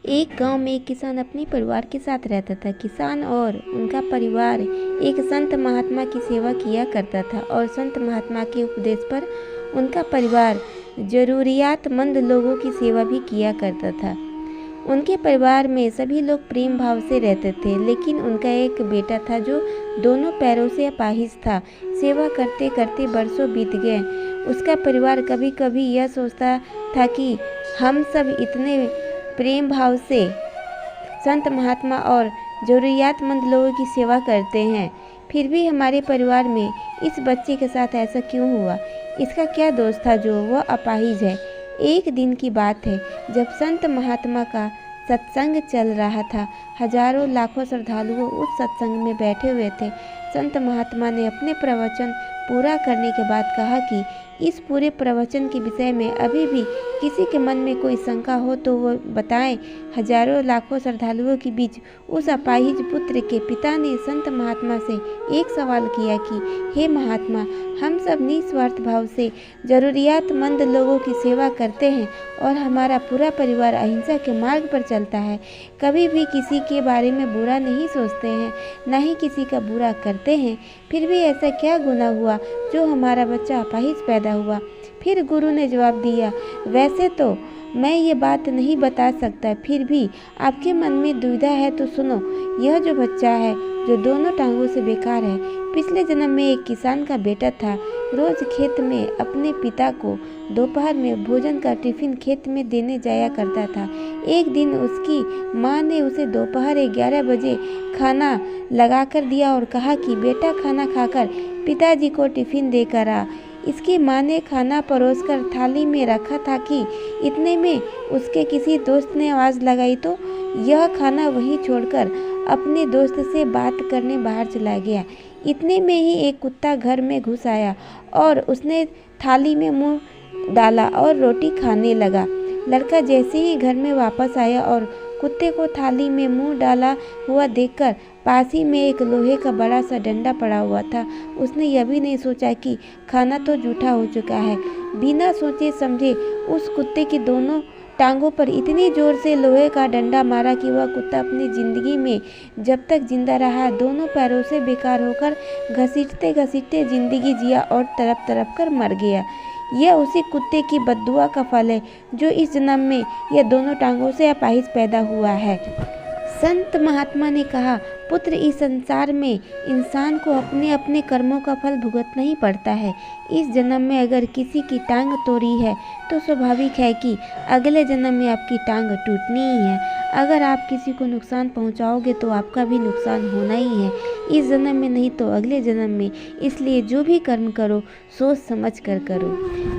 एक गांव में एक किसान अपने परिवार के साथ रहता था। किसान और उनका परिवार एक संत महात्मा की सेवा किया करता था और संत महात्मा के उपदेश पर उनका परिवार जरूरियातमंद लोगों की सेवा भी किया करता था। उनके परिवार में सभी लोग प्रेम भाव से रहते थे, लेकिन उनका एक बेटा था जो दोनों पैरों से अपाहिज था। सेवा करते करते बरसों बीत गए। उसका परिवार कभी कभी यह सोचता था कि हम सब इतने प्रेम भाव से संत महात्मा और ज़रूरियातमंद लोगों की सेवा करते हैं, फिर भी हमारे परिवार में इस बच्चे के साथ ऐसा क्यों हुआ? इसका क्या दोष था जो वह अपाहिज है? एक दिन की बात है जब संत महात्मा का सत्संग चल रहा था। हजारों लाखों श्रद्धालुओं उस सत्संग में बैठे हुए थे। संत महात्मा ने अपने प्रवचन पूरा करने के बाद कहा कि इस पूरे प्रवचन के विषय में अभी भी किसी के मन में कोई शंका हो तो वो बताएं। हजारों लाखों श्रद्धालुओं के बीच उस अपाहिज पुत्र के पिता ने संत महात्मा से एक सवाल किया कि हे महात्मा, हम सब निस्वार्थ भाव से जरूरियातमंद लोगों की सेवा करते हैं और हमारा पूरा परिवार अहिंसा के मार्ग पर चलता है। कभी भी किसी के बारे में बुरा नहीं सोचते हैं, न ही किसी का बुरा करते हैं। फिर भी ऐसा क्या गुनाह हुआ जो हमारा बच्चा अपाहिज पैदा हुआ? फिर गुरु ने जवाब दिया, वैसे तो मैं ये बात नहीं बता सकता, फिर भी आपके मन में दुविधा है तो सुनो। यह जो बच्चा है जो दोनों टांगों से बेकार है, पिछले जन्म में एक किसान का बेटा था। रोज खेत में अपने पिता को दोपहर में भोजन का टिफिन खेत में देने जाया करता था। एक दिन उसकी माँ ने उसे दोपहर 11 बजे खाना लगा कर दिया और कहा कि बेटा खाना खाकर पिताजी को टिफिन देकर आ। इसकी माँ ने खाना परोसकर थाली में रखा था कि इतने में उसके किसी दोस्त ने आवाज़ लगाई तो यह खाना वहीं छोड़कर अपने दोस्त से बात करने बाहर चला गया। इतने में ही एक कुत्ता घर में घुस आया और उसने थाली में मुंह डाला और रोटी खाने लगा। लड़का जैसे ही घर में वापस आया और कुत्ते को थाली में मुंह डाला हुआ देखकर पास ही में एक लोहे का बड़ा सा डंडा पड़ा हुआ था, उसने यह भी नहीं सोचा कि खाना तो जूठा हो चुका है। बिना सोचे समझे उस कुत्ते की दोनों टांगों पर इतनी जोर से लोहे का डंडा मारा कि वह कुत्ता अपनी जिंदगी में जब तक जिंदा रहा दोनों पैरों से बेकार होकर घसीटते घसीटते जिंदगी जिया और तड़प तड़प कर मर गया। यह उसी कुत्ते की बद्दुआ का फल है जो इस जन्म में यह दोनों टांगों से अपाहिज पैदा हुआ है। संत महात्मा ने कहा, पुत्र, इस संसार में इंसान को अपने अपने कर्मों का फल भुगतना ही पड़ता है। इस जन्म में अगर किसी की टांग तोड़ी है तो स्वाभाविक है कि अगले जन्म में आपकी टांग टूटनी ही है। अगर आप किसी को नुकसान पहुंचाओगे तो आपका भी नुकसान होना ही है, इस जन्म में नहीं तो अगले जन्म में। इसलिए जो भी कर्म करो सोच समझ कर करो।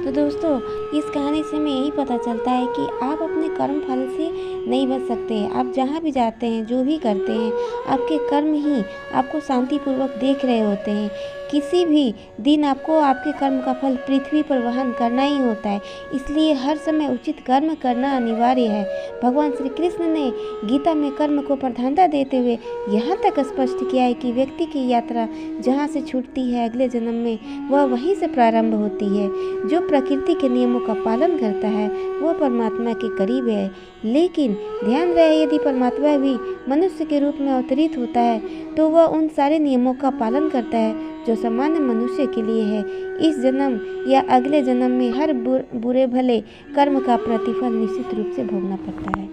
तो दोस्तों, इस कहानी से हमें यही पता चलता है कि आप अपने कर्म फल से नहीं बच सकते। आप जहाँ भी जाते हैं, जो भी करते हैं, आपके कर्म ही आपको शांतिपूर्वक देख रहे होते हैं। किसी भी दिन आपको आपके कर्म का फल पृथ्वी पर वहन करना ही होता है, इसलिए हर समय उचित कर्म करना अनिवार्य है। भगवान श्री कृष्ण ने गीता में कर्म को प्रधानता देते हुए यहाँ तक स्पष्ट किया है कि व्यक्ति की यात्रा जहाँ से छूटती है अगले जन्म में वह वहीं से प्रारंभ होती है। जो प्रकृति के नियमों का पालन करता है वह परमात्मा के करीब है, लेकिन ध्यान रहे यदि परमात्मा भी मनुष्य के रूप में अवतरित होता है तो वह उन सारे नियमों का पालन करता है जो सामान्य मनुष्य के लिए है। इस जन्म या अगले जन्म में हर बुरे भले कर्म का प्रतिफल निश्चित रूप से भोगना पड़ता है।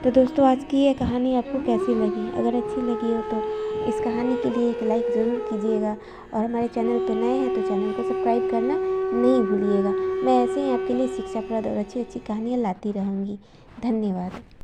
तो दोस्तों, आज की ये कहानी आपको कैसी लगी? अगर अच्छी लगी हो तो इस कहानी के लिए एक लाइक ज़रूर कीजिएगा और हमारे चैनल पर नए हैं तो चैनल को सब्सक्राइब करना नहीं भूलिएगा। मैं ऐसे ही आपके लिए शिक्षाप्रद और अच्छी अच्छी कहानियाँ लाती रहूँगी। धन्यवाद।